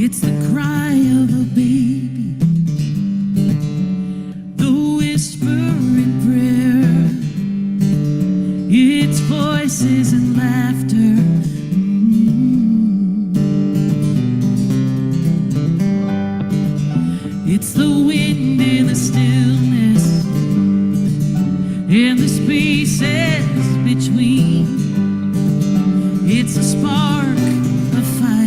It's the cry of a baby, the whisper in prayer, it's voices and laughter. It's the wind in the stillness and the spaces between. It's a spark of fire.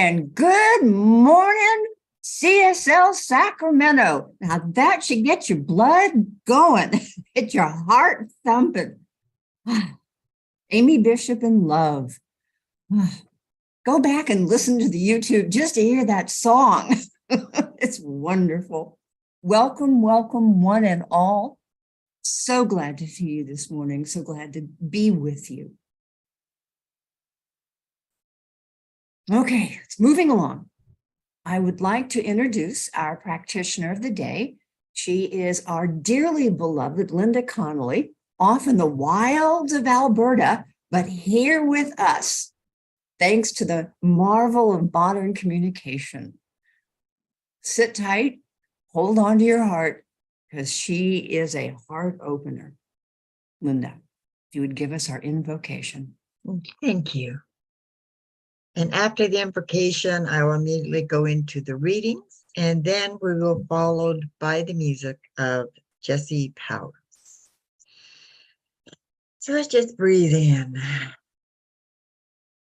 And good morning, CSL Sacramento. Now that should get your blood going, get your heart thumping. Amy Bishop in Love. Go back and listen to the YouTube just to hear that song. It's wonderful. Welcome, welcome, one and all. So glad to see you this morning. So glad to be with you. Okay, it's moving along. I would like to introduce our practitioner of the day. She is our dearly beloved Linda Connolly, off in the wilds of Alberta, but here with us, thanks to the marvel of modern communication. Sit tight, hold on to your heart, because she is a heart opener. Linda, if you would give us our invocation. Thank you. And after the invocation, I will immediately go into the readings, and then we will followed by the music of Jesse Powers. So let's just breathe in.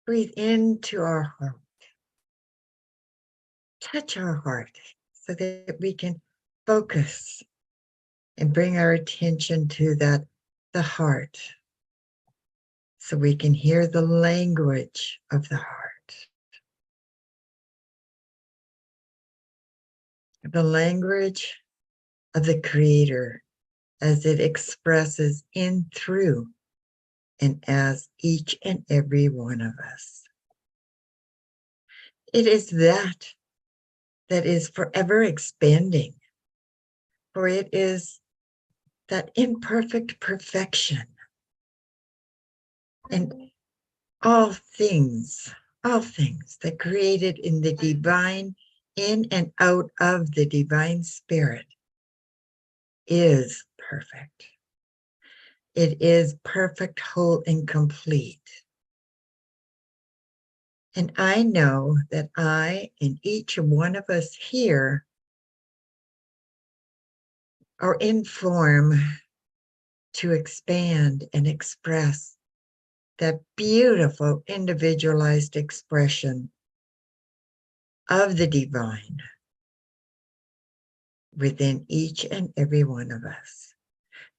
Breathe into our heart. Touch our heart so that we can focus and bring our attention to the heart, so we can hear the language of the heart. The language of the Creator as it expresses in, through, and as each and every one of us. It is that is forever expanding, for it is that imperfect perfection. And all things that created in the divine, in and out of the divine spirit, is perfect. It is perfect, whole, and complete. And I know that I and each one of us here are in form to expand and express that beautiful individualized expression of the divine within each and every one of us,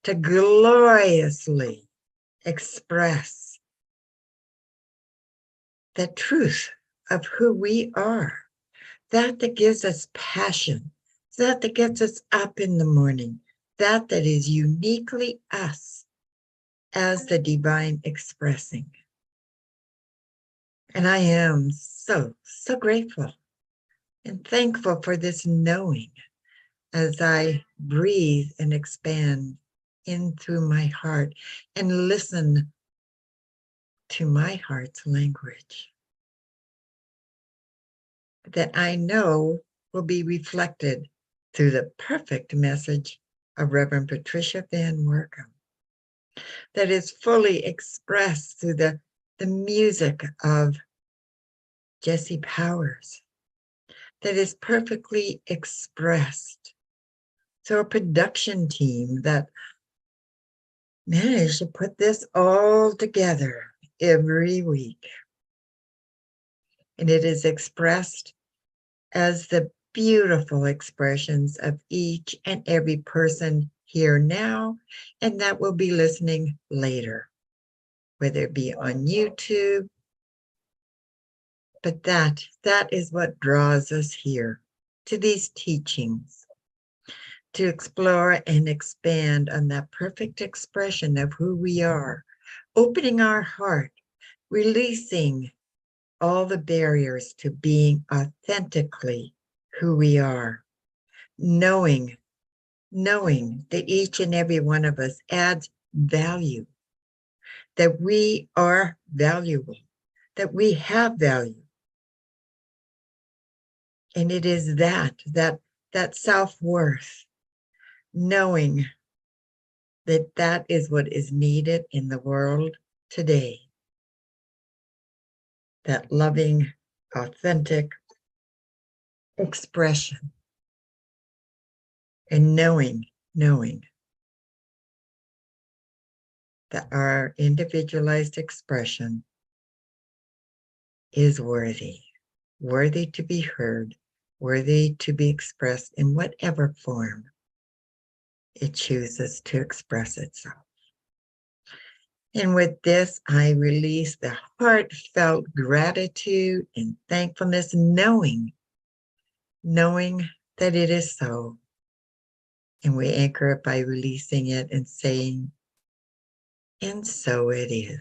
to gloriously express the truth of who we are, that gives us passion, that gets us up in the morning, that is uniquely us as the divine expressing. And I am so grateful and thankful for this knowing as I breathe and expand in through my heart and listen to my heart's language that I know will be reflected through the perfect message of Reverend Patricia VanWoerkom, that is fully expressed through the music of Jesse Powers, that is perfectly expressed through a production team that managed to put this all together every week. And it is expressed as the beautiful expressions of each and every person here now, and that will be listening later, whether it be on YouTube. But that is what draws us here to these teachings, to explore and expand on that perfect expression of who we are, opening our heart, releasing all the barriers to being authentically who we are, knowing that each and every one of us adds value, that we are valuable, that we have value. And it is that self-worth, knowing that is what is needed in the world today. That loving, authentic expression, and knowing that our individualized expression is worthy. worthy to be heard, worthy to be expressed in whatever form it chooses to express itself. And with this, I release the heartfelt gratitude and thankfulness, knowing that it is so. And we anchor it by releasing it and saying, and so it is.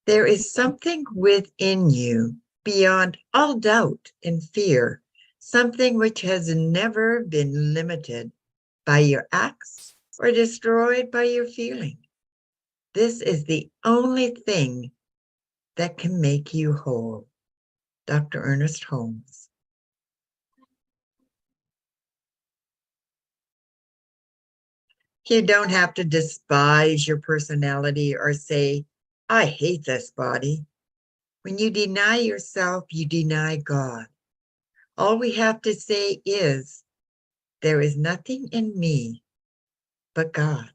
There is something within you beyond all doubt and fear, something which has never been limited by your acts or destroyed by your feeling. This is the only thing that can make you whole. Dr. Ernest Holmes. You don't have to despise your personality or say, I hate this body. When you deny yourself, you deny God. All we have to say is, there is nothing in me but God.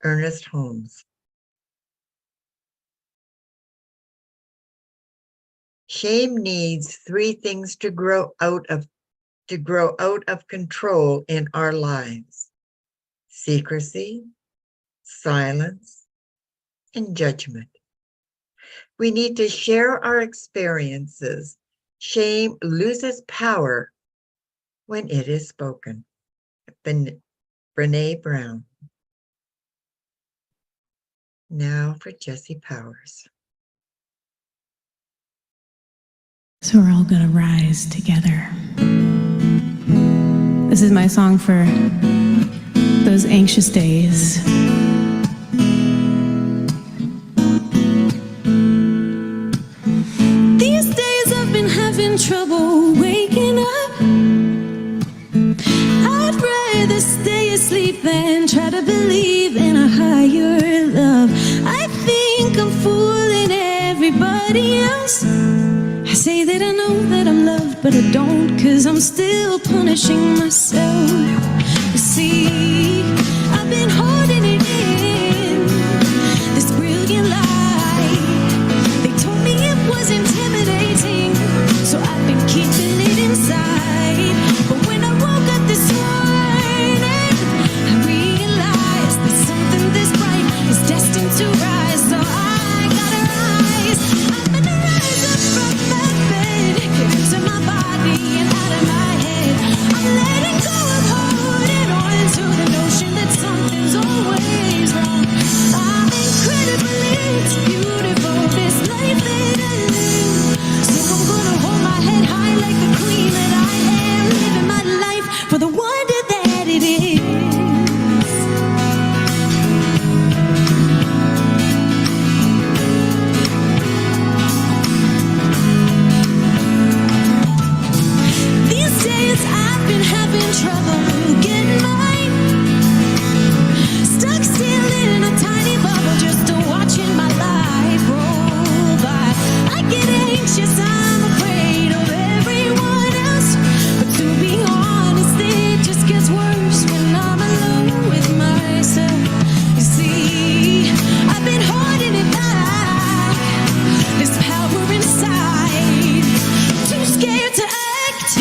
Ernest Holmes. Shame needs three things to grow out of control in our lives: secrecy, silence, and judgment. We need to share our experiences. Shame loses power when it is spoken. Brene Brown. Now for Jesse Powers. So we're all gonna rise together. This is my song for those anxious days. These days I've been having trouble waking up. I'd rather stay asleep than try to believe in a higher love. I think I'm fooling everybody else. I say that I know that I'm loved, but I don't, 'cause I'm still punishing myself. You see, I've been holding it in, this brilliant light. They told me it was intimidating, so I've been keeping it inside. But when I woke up this morning, I realized that something this bright is destined to rise. So I gotta rise. I'm gonna rise up from my bed, get into my body and out of my head. I'm letting go of holding on to the notion that something's always wrong. I'm incredible, it's beautiful, this life that I live. So I'm gonna hold my head high like the queen that I am, living my life for the wonder that it is. These days I've been having trouble getting mine. Stuck still in a tiny bubble, just watching my life roll by. I get anxious, I'm afraid of everyone else. But to be honest, it just gets worse when I'm alone with myself. You see, I've been holding it back, this power inside. Too scared to act,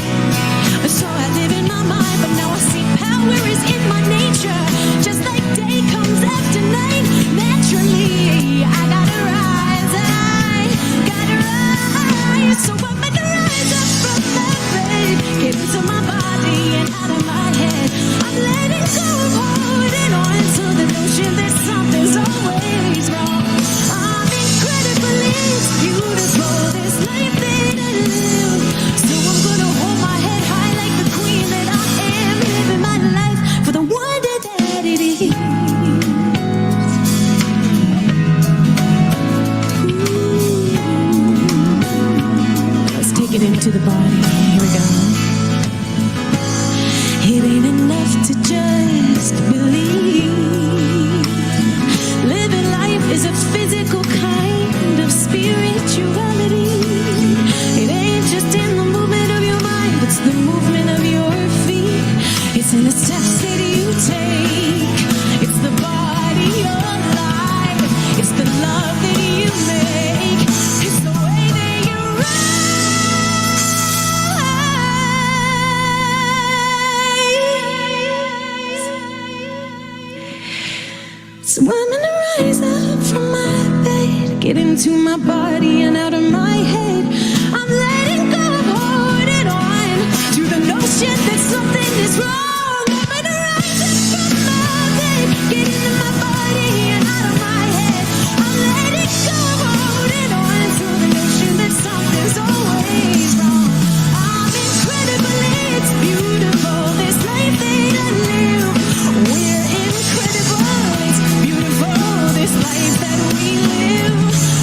so I live in my mind. But now I see power is in my nature. Just like day comes after night, naturally I gotta rise. I gotta rise. So I'm gonna rise up from my bed, get into my body and out of my head. I'm letting go of holding on to the notion that something's always wrong. I'm incredible, it's beautiful, this life that I live. So I'm gonna hold my head high like the queen that I am, living my life for the wonder that it is. Let's take it into the body. Here we go. It ain't enough to just believe. Living life is a physical kind of spirituality. It ain't just in the movement of your mind, it's the movement of your feet. It's in the steps that you take. It's So I'm gonna rise up from my bed, get into my body and out of my head. I'm letting go of holding on to the notion that something is wrong. I'm gonna rise up from my bed, get into my body and out of my head. I'm letting go of holding on to the notion that something's always wrong. I'm incredible, it's beautiful, this life that I live. We're incredible, it's beautiful, this life that we live.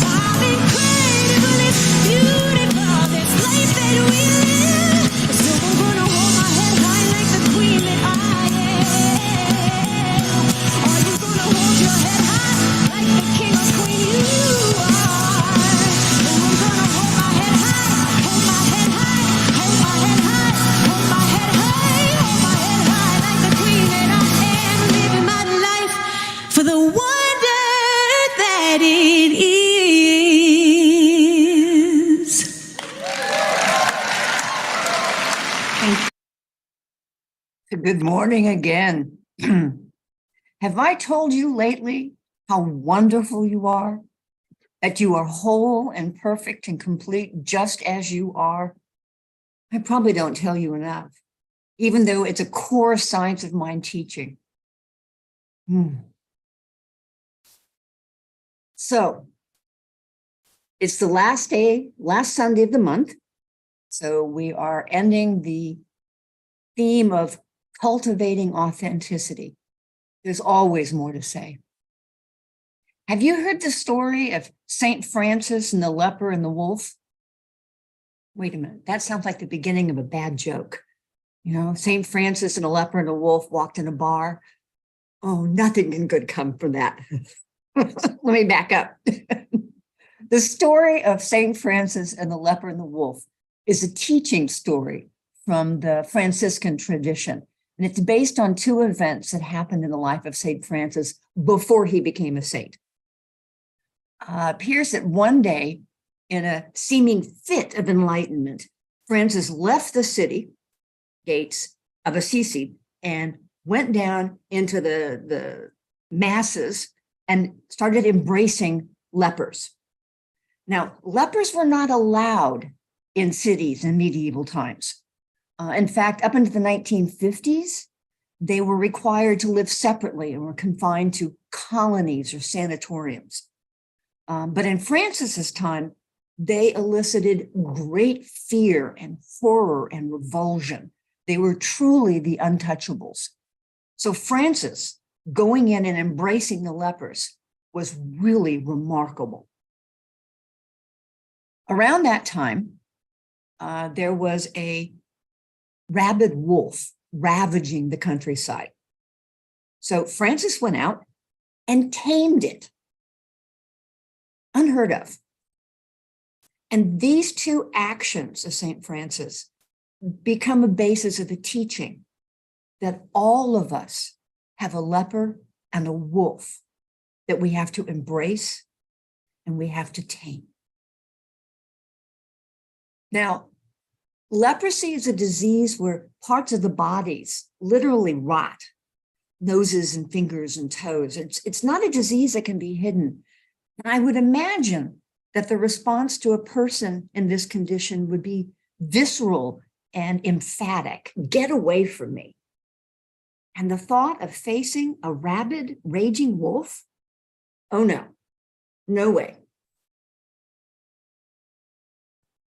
I'm incredible, it's beautiful, this life that we live. So I'm gonna hold my head high like the queen that I am. Are you gonna hold your head high like the king or queen you are? So I'm gonna hold my head high, hold my head high, hold my head high, hold my head high, hold my head high like the queen that I am, living my life for the wonder that it is. Good morning again. Have I told you lately how wonderful you are? That you are whole and perfect and complete just as you are? I probably don't tell you enough, even though it's a core science of mind teaching. So it's the last Sunday of the month. So we are ending the theme of cultivating authenticity. There's always more to say. Have you heard the story of St. Francis and the leper and the wolf? Wait a minute, that sounds like the beginning of a bad joke. You know, St. Francis and a leper and a wolf walked in a bar. Oh, nothing can good come from that. Let me back up. The story of St. Francis and the leper and the wolf is a teaching story from the Franciscan tradition. And it's based on two events that happened in the life of St. Francis before he became a saint. Appears that one day, in a seeming fit of enlightenment, Francis left the city gates of Assisi and went down into the masses and started embracing lepers. Now, lepers were not allowed in cities in medieval times. In fact, up into the 1950s, they were required to live separately and were confined to colonies or sanatoriums. But in Francis's time, they elicited great fear and horror and revulsion. They were truly the untouchables. So Francis, going in and embracing the lepers, was really remarkable. Around that time, there was a rabid wolf ravaging the countryside. So Francis went out and tamed it. Unheard of. And these two actions of St. Francis become a basis of a teaching that all of us have a leper and a wolf that we have to embrace and we have to tame. Now, leprosy is a disease where parts of the bodies literally rot, noses and fingers and toes. It's not a disease that can be hidden. And I would imagine that the response to a person in this condition would be visceral and emphatic. Get away from me. And the thought of facing a rabid, raging wolf? Oh no, no way.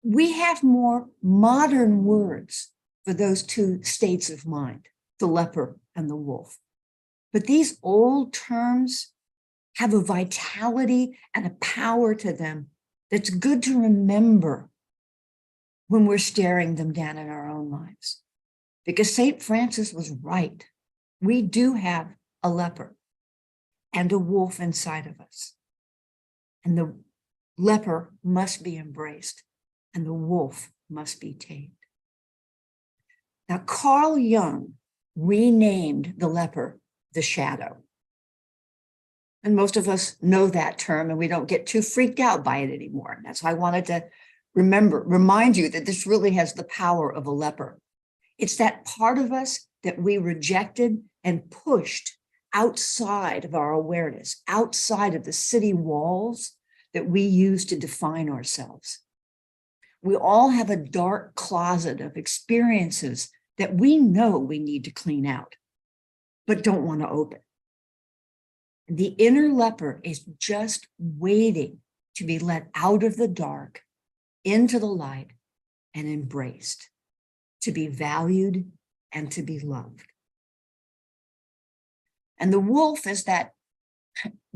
We have more modern words for those two states of mind, the leper and the wolf. But these old terms have a vitality and a power to them that's good to remember when we're staring them down in our own lives. Because St. Francis was right. We do have a leper and a wolf inside of us. And the leper must be embraced and the wolf must be tamed. Now, Carl Jung renamed the leper the shadow. And most of us know that term and we don't get too freaked out by it anymore. That's why I wanted to remind you that this really has the power of a leper. It's that part of us that we rejected and pushed outside of our awareness, outside of the city walls that we use to define ourselves. We all have a dark closet of experiences that we know we need to clean out, but don't want to open. The inner leper is just waiting to be let out of the dark into the light and embraced, to be valued and to be loved. And the wolf is that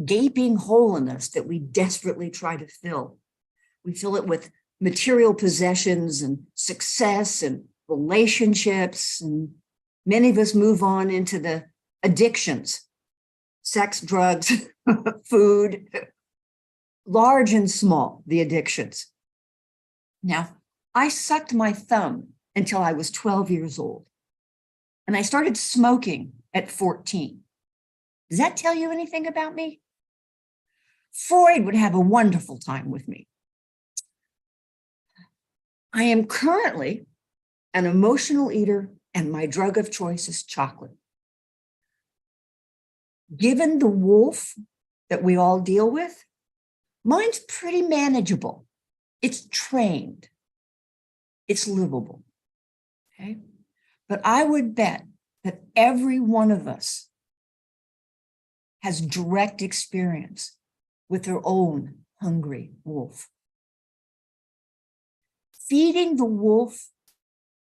gaping hole in us that we desperately try to fill. We fill it with material possessions and success and relationships. And many of us move on into the addictions, sex, drugs, food, large and small, the addictions. Now, I sucked my thumb until I was 12 years old. And I started smoking at 14. Does that tell you anything about me? Freud would have a wonderful time with me. I am currently an emotional eater, and my drug of choice is chocolate. Given the wolf that we all deal with, mine's pretty manageable. It's trained. It's livable. Okay? But I would bet that every one of us has direct experience with their own hungry wolf. Feeding the wolf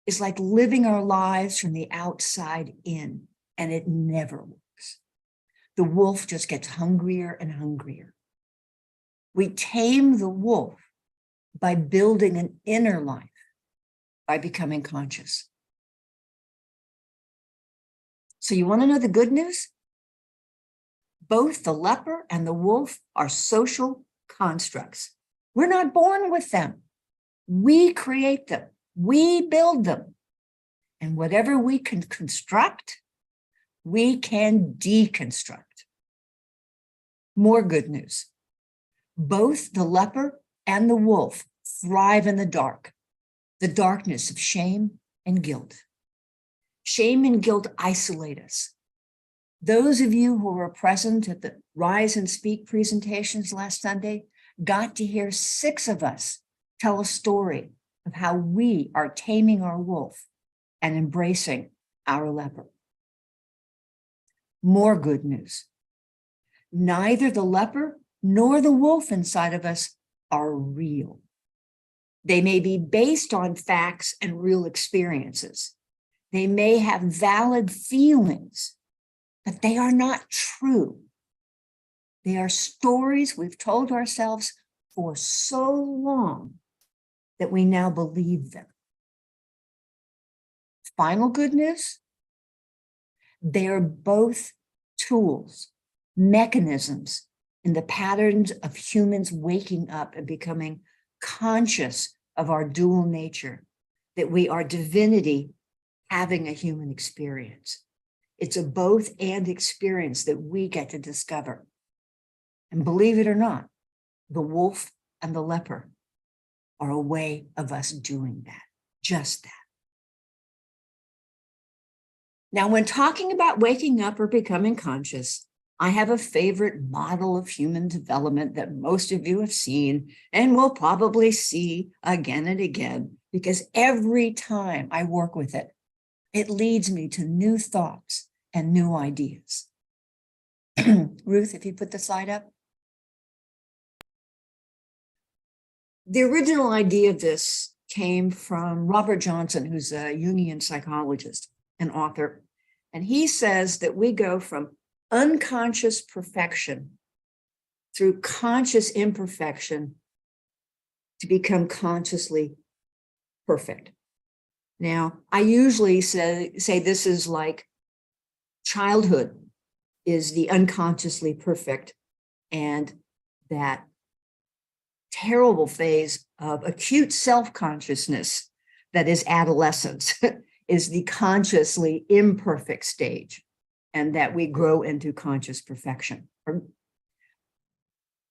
is like living our lives from the outside in, and it never works. The wolf just gets hungrier and hungrier. We tame the wolf by building an inner life, by becoming conscious. So you want to know the good news? Both the leper and the wolf are social constructs. We're not born with them. We create them. We build them. And whatever we can construct, we can deconstruct. More good news. Both the leper and the wolf thrive in the darkness of shame and guilt. Shame and guilt isolate us. Those of you who were present at the Rise and Speak presentations last Sunday got to hear 6 of us tell a story of how we are taming our wolf and embracing our leper. More good news. Neither the leper nor the wolf inside of us are real. They may be based on facts and real experiences. They may have valid feelings, but they are not true. They are stories we've told ourselves for so long that we now believe them. Final good news, they are both tools, mechanisms in the patterns of humans waking up and becoming conscious of our dual nature, that we are divinity having a human experience. It's a both and experience that we get to discover. And believe it or not, the wolf and the leper are a way of us doing that, just that. Now, when talking about waking up or becoming conscious, I have a favorite model of human development that most of you have seen and will probably see again and again, because every time I work with it, it leads me to new thoughts and new ideas. Ruth, if you put the slide up. The original idea of this came from Robert Johnson, who's a Jungian psychologist and author. And he says that we go from unconscious perfection through conscious imperfection to become consciously perfect. Now, I usually say this is like childhood is the unconsciously perfect, and that terrible phase of acute self-consciousness that is adolescence is the consciously imperfect stage, and that we grow into conscious perfection.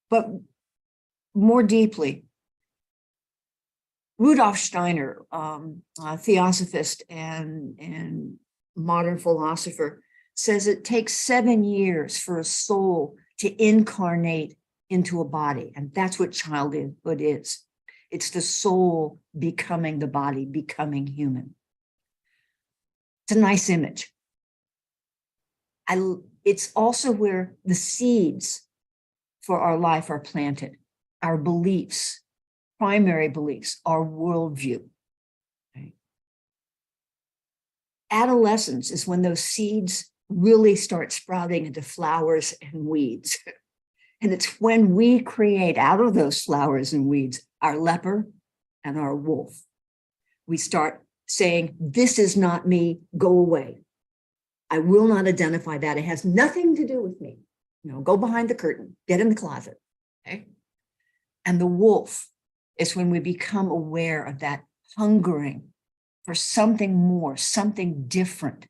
But more deeply, Rudolf Steiner, a theosophist and modern philosopher, says it takes 7 years for a soul to incarnate into a body. And that's what childhood is. It's the soul becoming the body, becoming human. It's a nice image. It's also where the seeds for our life are planted, our beliefs, primary beliefs, our worldview. Okay. Adolescence is when those seeds really start sprouting into flowers and weeds. And it's when we create out of those flowers and weeds our leper and our wolf. We start saying, this is not me, go away. I will not identify that. It has nothing to do with me. You know, go behind the curtain, get in the closet. Okay. And the wolf is when we become aware of that hungering for something more, something different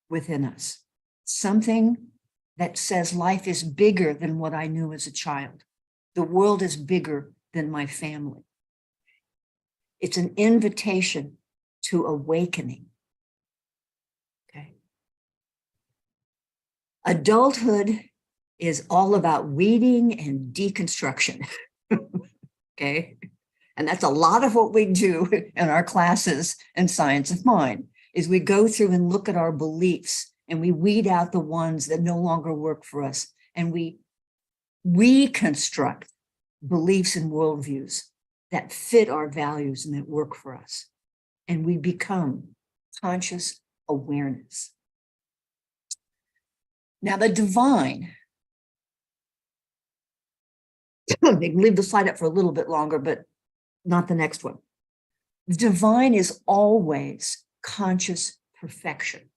within us, something that says life is bigger than what I knew as a child. The world is bigger than my family. It's an invitation to awakening. Okay. Adulthood is all about weeding and deconstruction. Okay. And that's a lot of what we do in our classes in Science of Mind, is we go through and look at our beliefs and we weed out the ones that no longer work for us. And we reconstruct beliefs and worldviews that fit our values and that work for us. And we become conscious awareness. Now, the divine, they can leave the slide up for a little bit longer, but not the next one. The divine is always conscious perfection.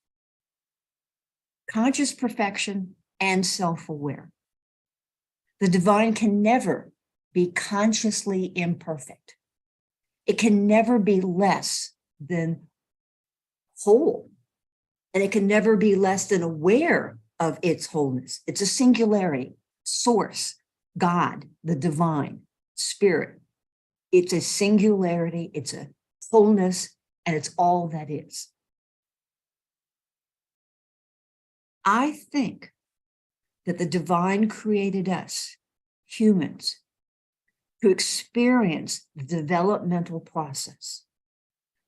Conscious perfection and self-aware. The divine can never be consciously imperfect. It can never be less than whole. And it can never be less than aware of its wholeness. It's a singularity, source, God, the divine, spirit. It's a singularity, it's a wholeness, and it's all that is. I think that the divine created us, humans, to experience the developmental process,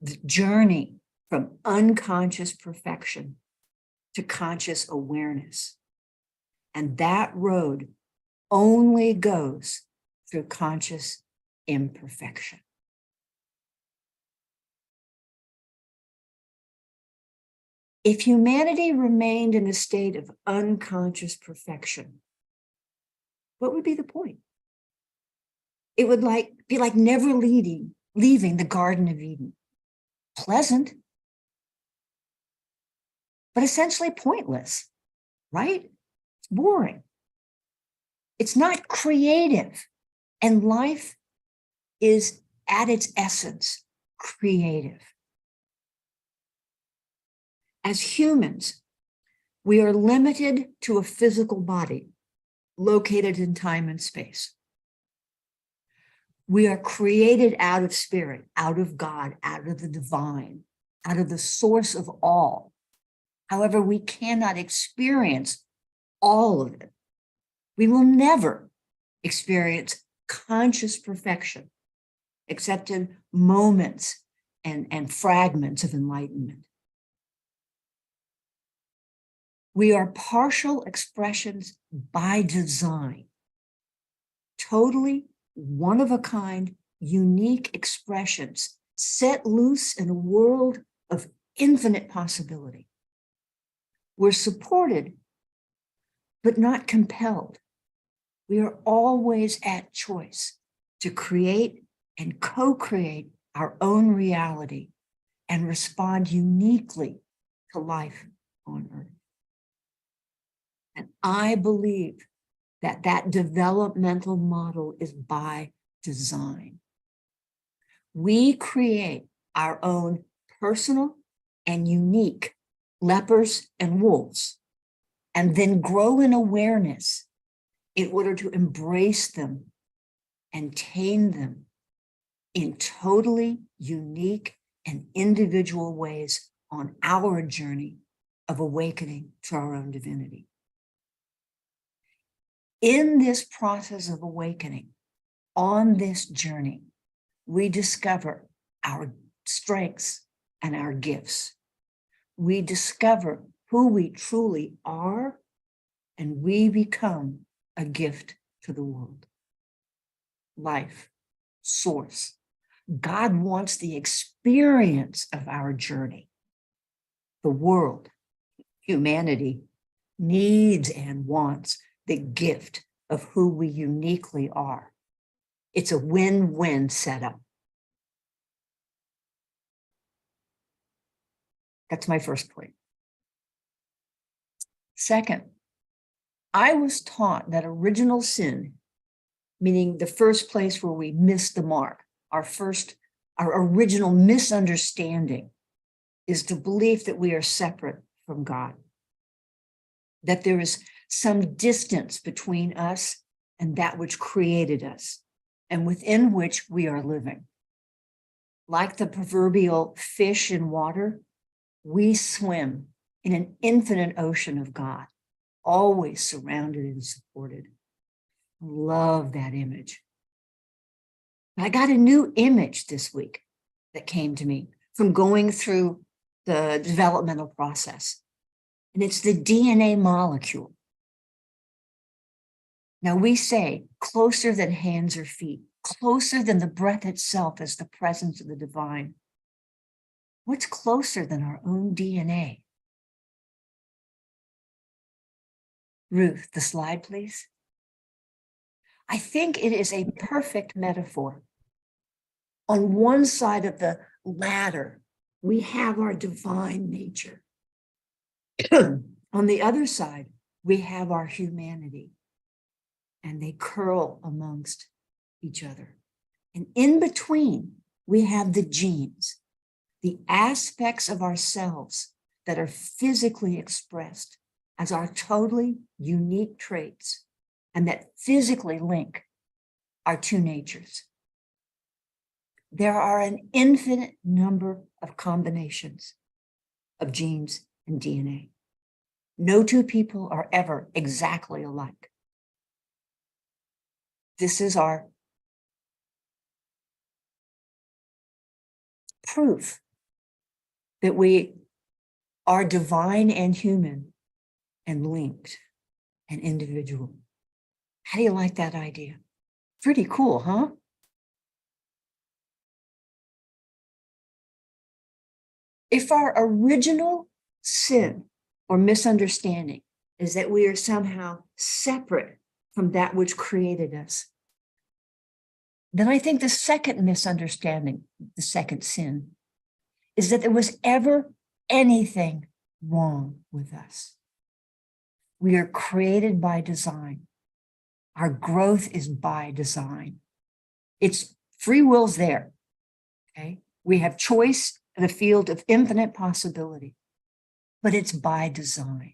the journey from unconscious perfection to conscious awareness. And that road only goes through conscious imperfection. If humanity remained in a state of unconscious perfection, what would be the point? It would be like never leaving the Garden of Eden. Pleasant, but essentially pointless, right? It's boring. It's not creative. And life is at its essence creative. As humans, we are limited to a physical body located in time and space. We are created out of spirit, out of God, out of the divine, out of the source of all. However, we cannot experience all of it. We will never experience conscious perfection except in moments and fragments of enlightenment. We are partial expressions by design, totally one-of-a-kind, unique expressions set loose in a world of infinite possibility. We're supported, but not compelled. We are always at choice to create and co-create our own reality and respond uniquely to life on Earth. And I believe that that developmental model is by design. We create our own personal and unique lepers and wolves, and then grow in awareness in order to embrace them and tame them in totally unique and individual ways on our journey of awakening to our own divinity. In this process of awakening, on this journey, we discover our strengths and our gifts. We discover who we truly are, and we become a gift to the world. Life, source. God wants the experience of our journey. The world, humanity, needs and wants the gift of who we uniquely are. It's a win-win setup. That's my first point. Second, I was taught that original sin, meaning the first place where we missed the mark, our original misunderstanding, is the belief that we are separate from God, that there is some distance between us and that which created us, and within which we are living. Like the proverbial fish in water, we swim in an infinite ocean of God, always surrounded and supported. Love that image. I got a new image this week that came to me from going through the developmental process, and it's the DNA molecule. Now we say closer than hands or feet, closer than the breath itself as the presence of the divine. What's closer than our own DNA? Ruth, the slide, please. I think it is a perfect metaphor. On one side of the ladder, we have our divine nature. On the other side, we have our humanity, and they curl amongst each other. And in between, we have the genes, the aspects of ourselves that are physically expressed as our totally unique traits and that physically link our two natures. There are an infinite number of combinations of genes and DNA. No two people are ever exactly alike. This is our proof that we are divine and human and linked and individual. How do you like that idea? Pretty cool, huh? If our original sin or misunderstanding is that we are somehow separate from that which created us, then I think the second misunderstanding, the second sin, is that there was ever anything wrong with us. We are created by design. Our growth is by design. It's free will's there, okay? We have choice in a field of infinite possibility, but it's by design.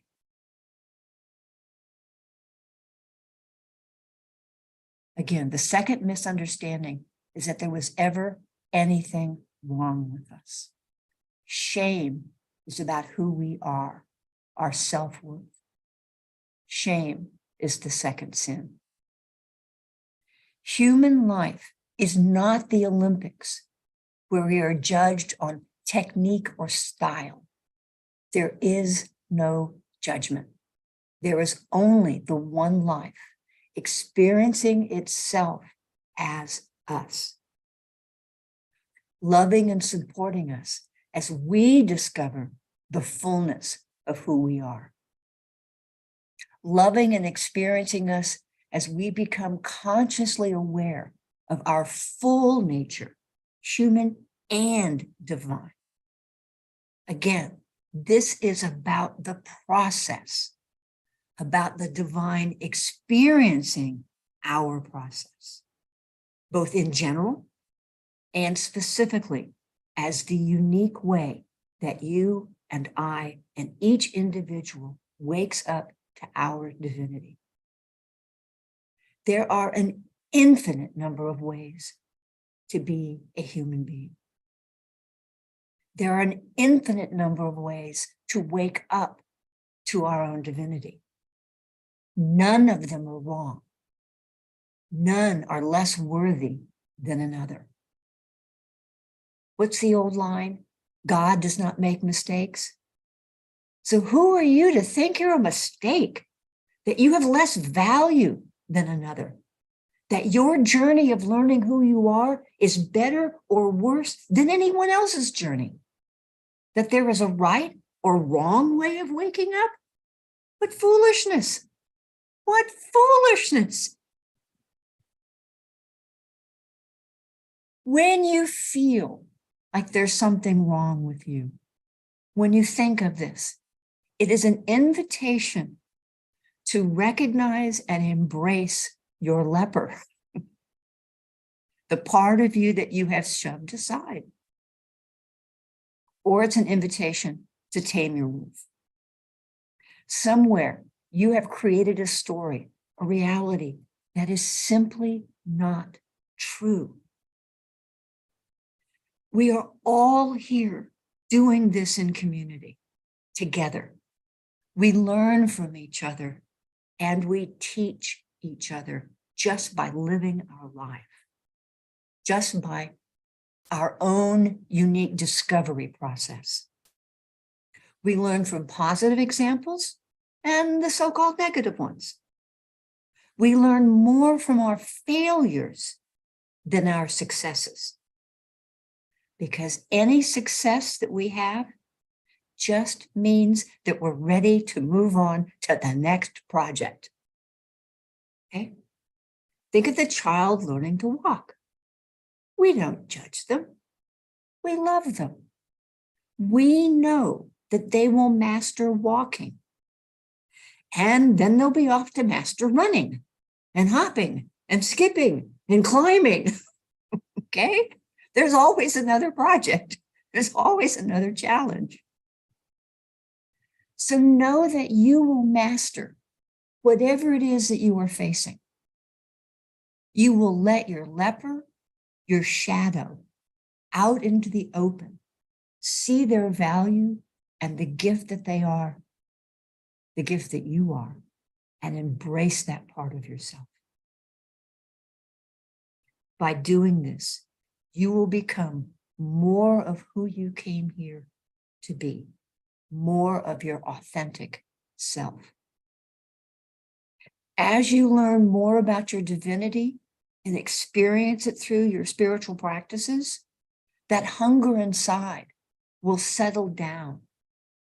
Again, the second misunderstanding is that there was ever anything wrong with us. Shame is about who we are, our self-worth. Shame is the second sin. Human life is not the Olympics where we are judged on technique or style. There is no judgment. There is only the one life experiencing itself as us, loving and supporting us as we discover the fullness of who we are, loving and experiencing us as we become consciously aware of our full nature, human and divine. Again, this is about the process, about the divine experiencing our process, both in general and specifically as the unique way that you and I and each individual wakes up to our divinity. There are an infinite number of ways to be a human being. There are an infinite number of ways to wake up to our own divinity. None of them are wrong. None are less worthy than another. What's the old line? God does not make mistakes. So who are you to think you're a mistake, that you have less value than another, that your journey of learning who you are is better or worse than anyone else's journey, that there is a right or wrong way of waking up? What foolishness! What foolishness! When you feel like there's something wrong with you, when you think of this, it is an invitation to recognize and embrace your leper, the part of you that you have shoved aside. Or it's an invitation to tame your wolf. Somewhere you have created a story, a reality that is simply not true. We are all here doing this in community together. We learn from each other and we teach each other just by living our life, just by our own unique discovery process. We learn from positive examples and the so-called negative ones. We learn more from our failures than our successes, because any success that we have just means that we're ready to move on to the next project. Okay? Think of the child learning to walk. We don't judge them. We love them. We know that they will master walking. And then they'll be off to master running and hopping and skipping and climbing. Okay? There's always another project. There's always another challenge. So know that you will master whatever it is that you are facing. You will let your leper, your shadow, out into the open, see their value and the gift that they are, the gift that you are, and embrace that part of yourself. By doing this, you will become more of who you came here to be, more of your authentic self. As you learn more about your divinity and experience it through your spiritual practices, that hunger inside will settle down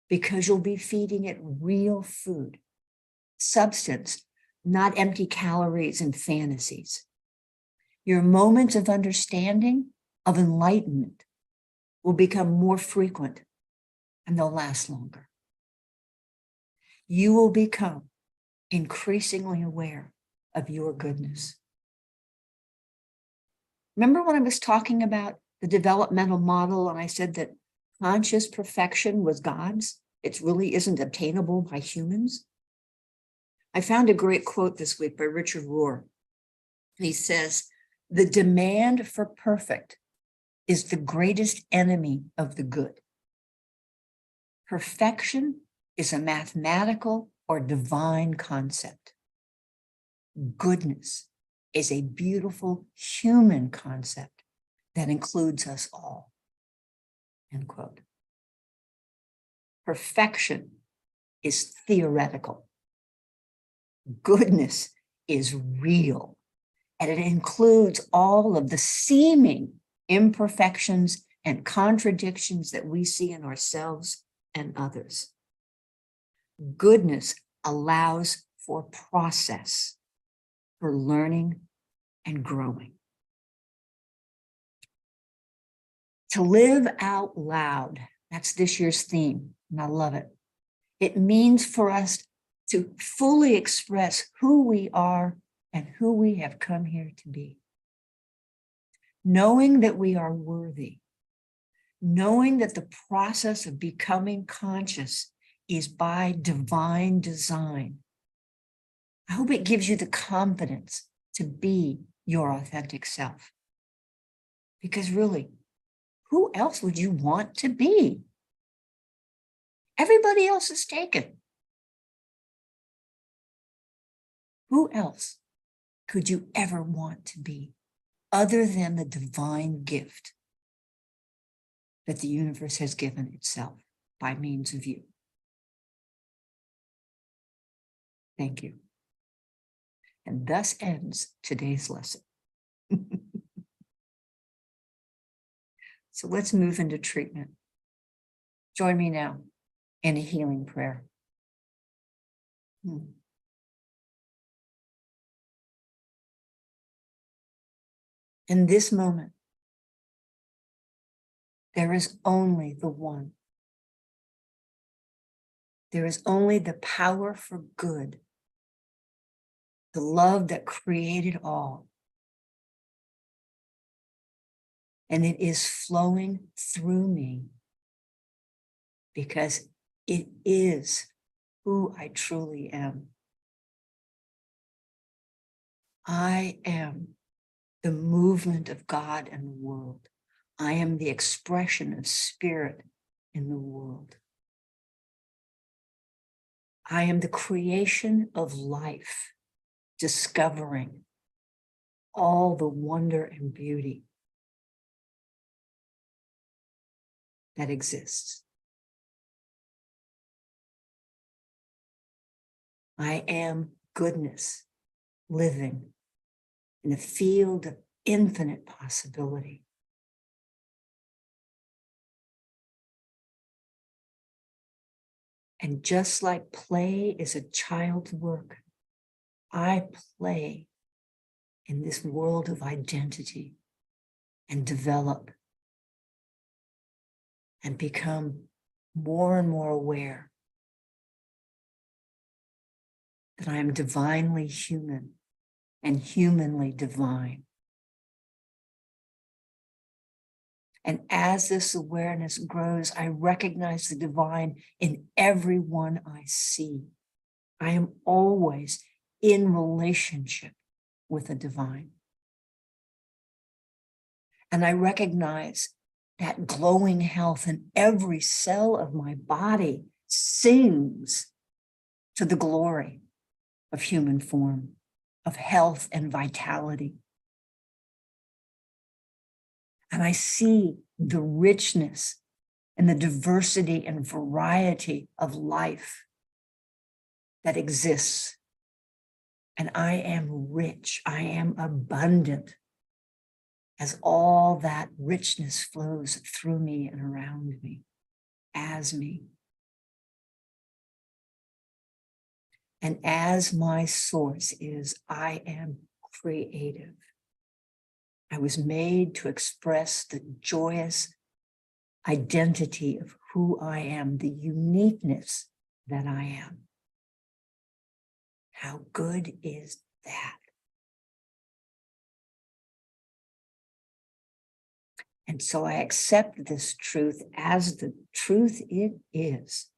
because you'll be feeding it real food, substance, not empty calories and fantasies. Your moments of understanding, of enlightenment, will become more frequent and they'll last longer. You will become increasingly aware of your goodness. Remember when I was talking about the developmental model and I said that conscious perfection was God's? It really isn't obtainable by humans. I found a great quote this week by Richard Rohr. He says, "The demand for perfect is the greatest enemy of the good. Perfection is a mathematical or divine concept. Goodness is a beautiful human concept that includes us all." End quote. Perfection is theoretical. Goodness is real, and it includes all of the seeming imperfections and contradictions that we see in ourselves and others. Goodness allows for process, for learning and growing. To live out loud, that's this year's theme, and I love it. It means for us to fully express who we are and who we have come here to be. Knowing that we are worthy, knowing that the process of becoming conscious is by divine design. I hope it gives you the confidence to be your authentic self. Because really, who else would you want to be? Everybody else is taken. Who else could you ever want to be other than the divine gift that the universe has given itself by means of you? Thank you. And thus ends today's lesson. So let's move into treatment. Join me now in a healing prayer. In this moment, there is only the one. There is only the power for good, the love that created all. And it is flowing through me because it is who I truly am. I am the movement of God in the world. I am the expression of spirit in the world. I am the creation of life, discovering all the wonder and beauty that exists. I am goodness living in a field of infinite possibility. And just like play is a child's work, I play in this world of identity and develop and become more and more aware that I am divinely human and humanly divine. And as this awareness grows, I recognize the divine in everyone I see. I am always in relationship with the divine. And I recognize that glowing health in every cell of my body sings to the glory of human form, of health and vitality. And I see the richness and the diversity and variety of life that exists. And I am rich, I am abundant as all that richness flows through me and around me, as me. And as my source is, I am creative. I was made to express the joyous identity of who I am, the uniqueness that I am. How good is that? And so I accept this truth as the truth it is.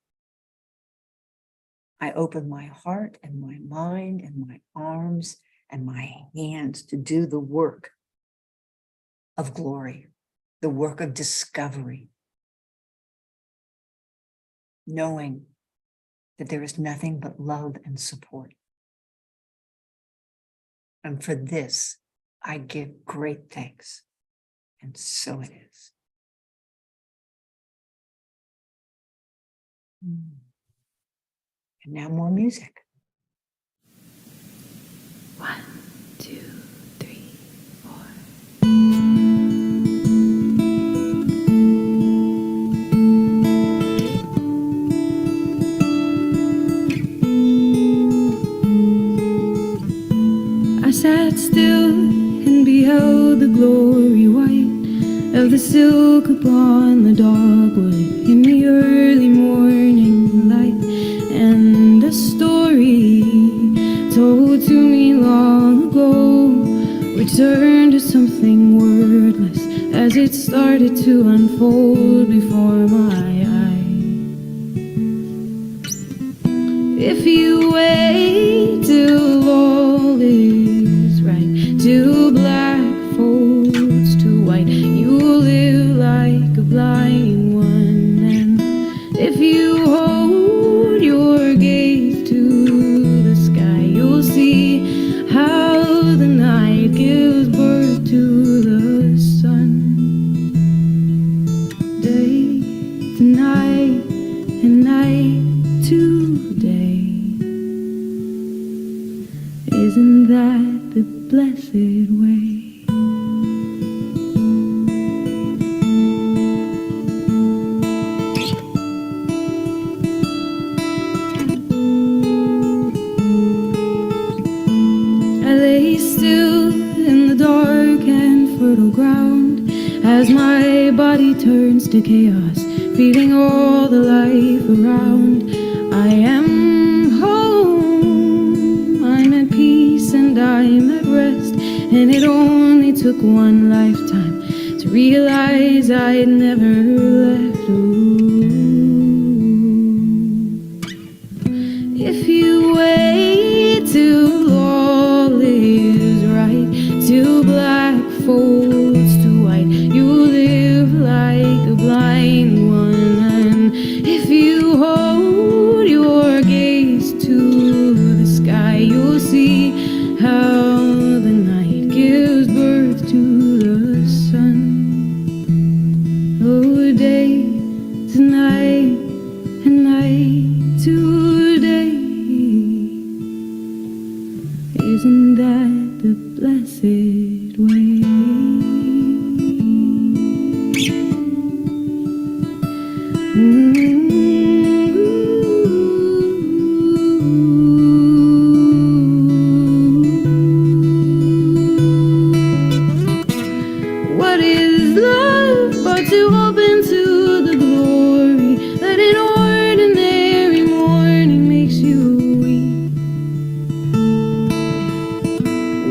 I open my heart and my mind and my arms and my hands to do the work of glory, the work of discovery, knowing that there is nothing but love and support. And for this, I give great thanks. And so it is. And now more music. 1, 2, 3, 4. I sat still and beheld the glory white of the silk upon the dogwood in the early morning light, and a story told to me long ago returned to something wordless as it started to unfold before my eyes. If you wait till all is right, till black folds to white, you will live like a blind one. And if you hold your gaze to the sky, you'll see night today. Isn't that the blessed way? I lay still in the dark and fertile ground as my body turns to chaos, feeling all the life around. I am home, I'm at peace and I'm at rest, and it only took one lifetime to realize I'd never left. Ooh. If you wait till all is right, till black folds to white, you live like a blind one. And if you hold your gaze to the sky, you'll see how the night gives birth to the sun. Oh, day to night and night to day. Isn't that the blessed way? What is love but to open to the glory that an ordinary morning makes you weep?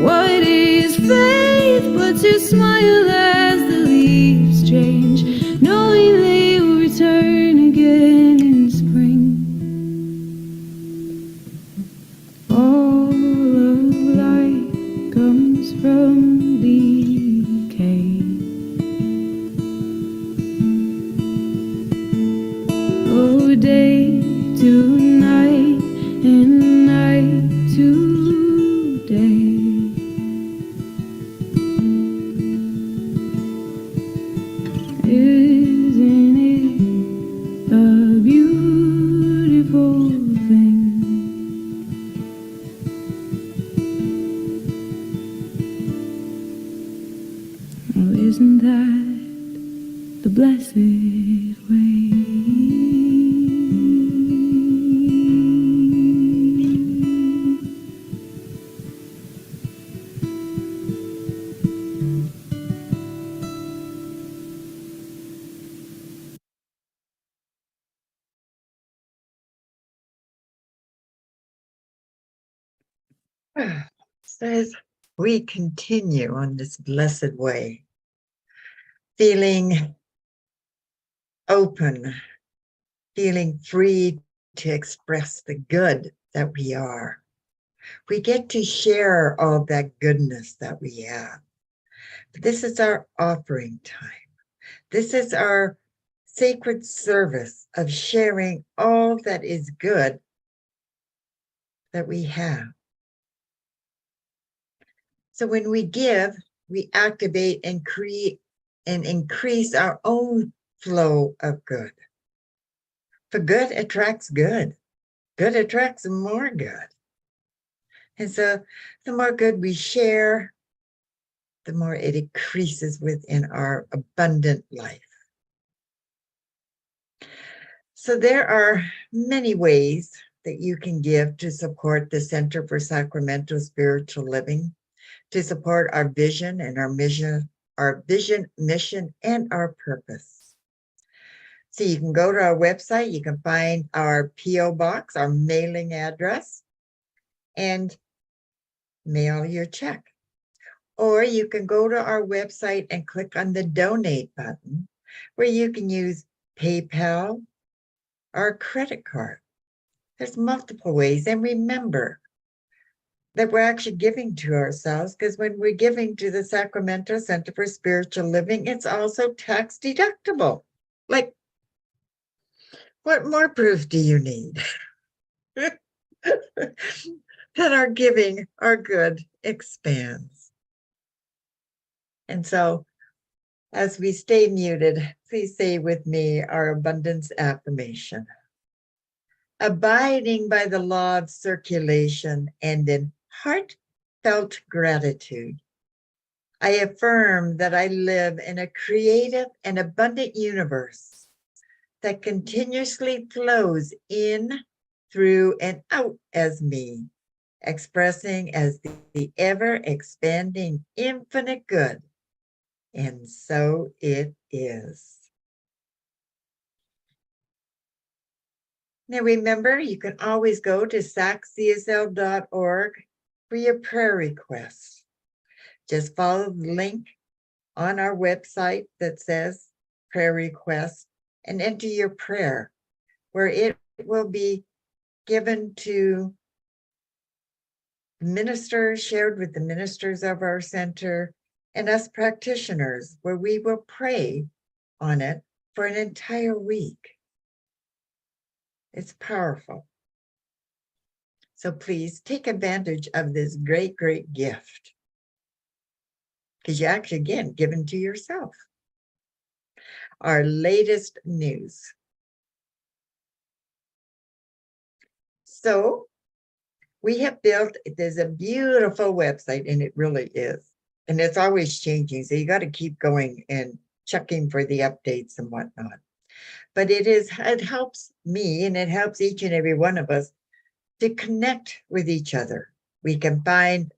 What is faith but to smile as the leaves change, knowing they will return again in spring? All of life comes from decay. Oh, day to night and night to day. Isn't it a beautiful thing? Oh, isn't that the blessed way? Says we continue on this blessed way, feeling open, feeling free to express the good that we are. We get to share all that goodness that we have. But this is our offering time. This is our sacred service of sharing all that is good that we have. So when we give, we activate and create and increase our own flow of good. For good attracts good. Good attracts more good. And so the more good we share, the more it increases within our abundant life. So there are many ways that you can give to support the Center for Sacramento Spiritual Living, to support our vision and our mission, mission, and our purpose. So you can go to our website, you can find our P.O. box, our mailing address, and mail your check. Or you can go to our website and click on the donate button, where you can use PayPal or credit card. There's multiple ways. And remember that we're actually giving to ourselves, because when we're giving to the Sacramento Center for Spiritual Living, it's also tax deductible. Like, what more proof do you need? That our giving, our good expands. And so, as we stay muted, please say with me our abundance affirmation. abiding by the law of circulation and in heartfelt gratitude, I affirm that I live in a creative and abundant universe that continuously flows in, through, and out as me, expressing as the ever-expanding infinite good. And so it is. Now remember, you can always go to saccsl.org for your prayer requests. Just follow the link on our website that says prayer request and enter your prayer, where it will be given to ministers, shared with the ministers of our center and us practitioners, where we will pray on it for an entire week. It's powerful. So please take advantage of this great, great gift, because you actually, again, given to yourself. Our latest news. So we have built, there's a beautiful website, and it really is. And it's always changing. So you got to keep going and checking for the updates and whatnot. But it helps me, and it helps each and every one of us to connect with each other. I can find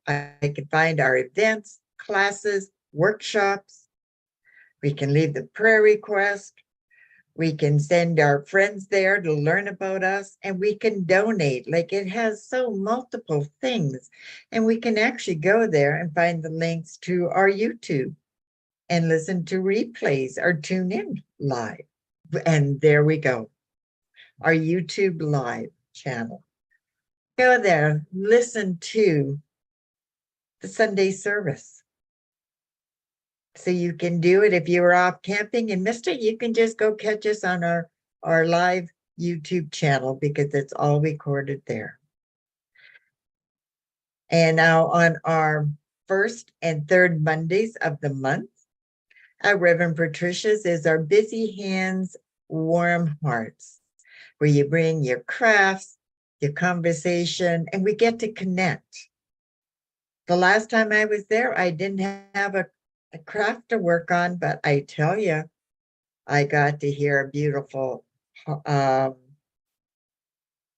our events, classes, workshops. We can leave the prayer request. We can send our friends there to learn about us, and we can donate. Like, it has so multiple things, and we can actually go there and find the links to our YouTube and listen to replays or tune in live. And there we go, our YouTube live channel. Go there, listen to the Sunday service. So you can do it if you were off camping and missed it. You can just go catch us on our live YouTube channel, because it's all recorded there. And now on our first and third Mondays of the month, our Reverend Patricia's is our Busy Hands, Warm Hearts, where you bring your crafts, your conversation, and we get to connect. The last time I was there, I didn't have a craft to work on, but I tell you, I got to hear a beautiful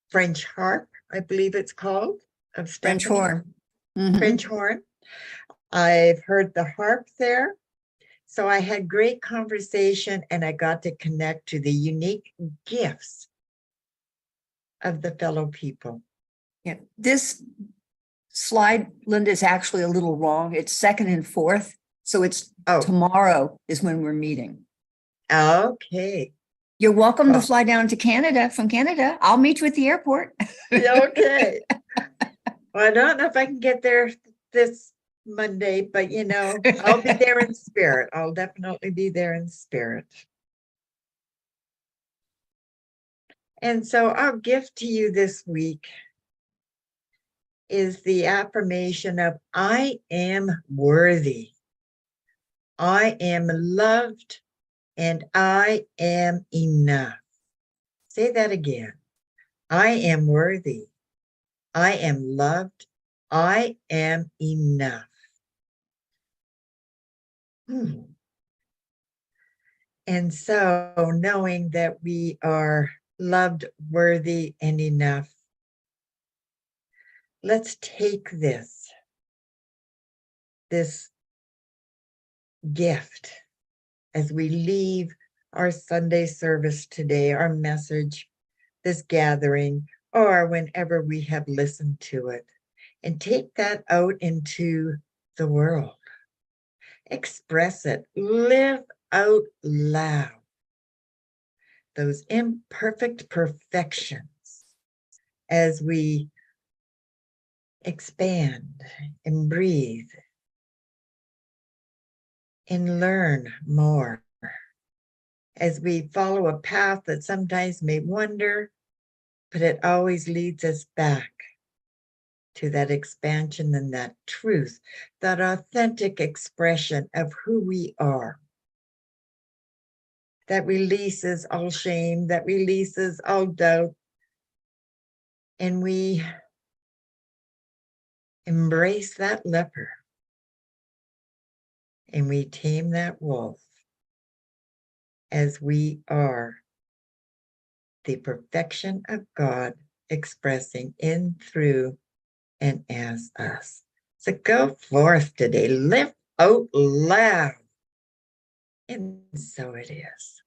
French harp, I believe it's called, of French Stephanie. horn. Mhm. French horn. I've heard the harp there. So I had great conversation, and I got to connect to the unique gifts of the fellow people. Yeah, this slide, Linda, is actually a little wrong. It's second and fourth. So it's tomorrow is when we're meeting. Okay. You're welcome to fly down to Canada from Canada. I'll meet you at the airport. Okay. Well, I don't know if I can get there this Monday, but I'll be there in spirit. I'll definitely be there in spirit. And so our gift to you this week is the affirmation of I am worthy. I am loved, and I am enough. Say that again. I am worthy. I am loved. I am enough. And so, knowing that we are loved, worthy, and enough, let's take this gift as we leave our Sunday service today, our message, this gathering, or whenever we have listened to it, and take that out into the world. Express it, live out loud those imperfect perfections as we expand and breathe and learn more, as we follow a path that sometimes may wander, but it always leads us back to that expansion and that truth, that authentic expression of who we are. That releases all shame, that releases all doubt, and we embrace that leper, and we tame that wolf as we are the perfection of God expressing in, through, and as us. So go forth today, live out loud. And so it is.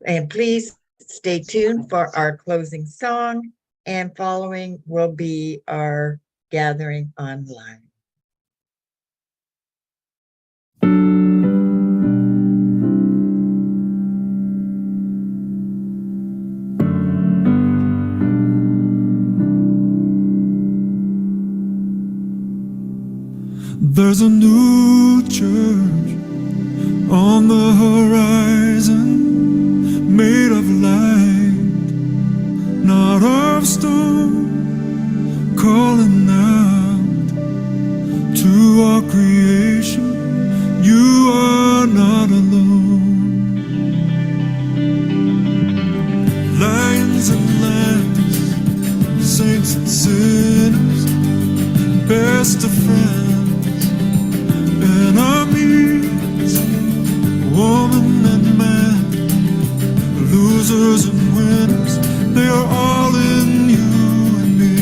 And please stay tuned for our closing song, and following will be our gathering online. There's a new church on the horizon, made of light, not of stone, calling out to all creation, you are not alone. Lions and lambs, saints and sinners, best of friends, enemies, woman and man, losers and winners, they are all in you and me.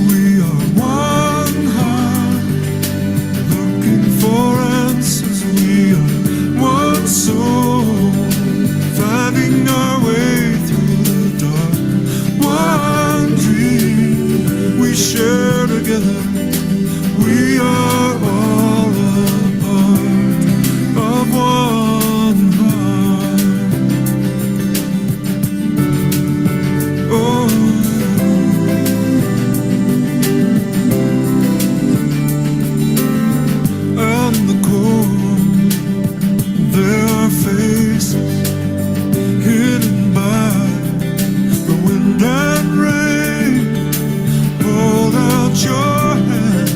We are one heart, looking for answers. We are one soul, finding our way through the dark. One dream we share together. We are all a part of one heart. Oh, out in the cold, there are faces hidden by the wind and rain. Hold out your hand,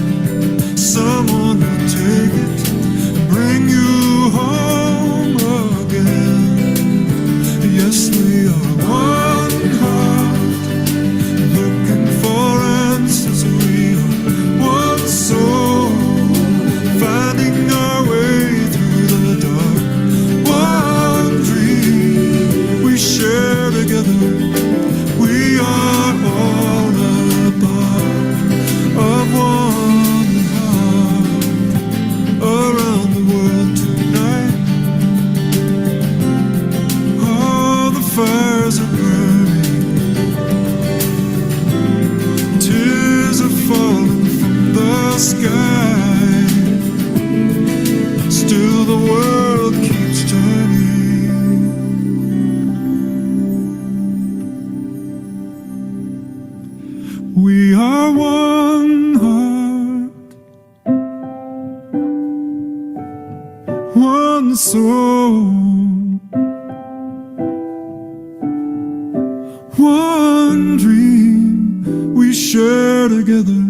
someone will take it, bring you home again. Yes, we are one heart, looking for answers. We are one soul, finding our way through the dark. One dream we share together. We are all a part of one heart. Around the world tonight, all the fires are burning, tears are falling from the sky, still the world keeps turning. We are one heart, one soul, one dream we share together.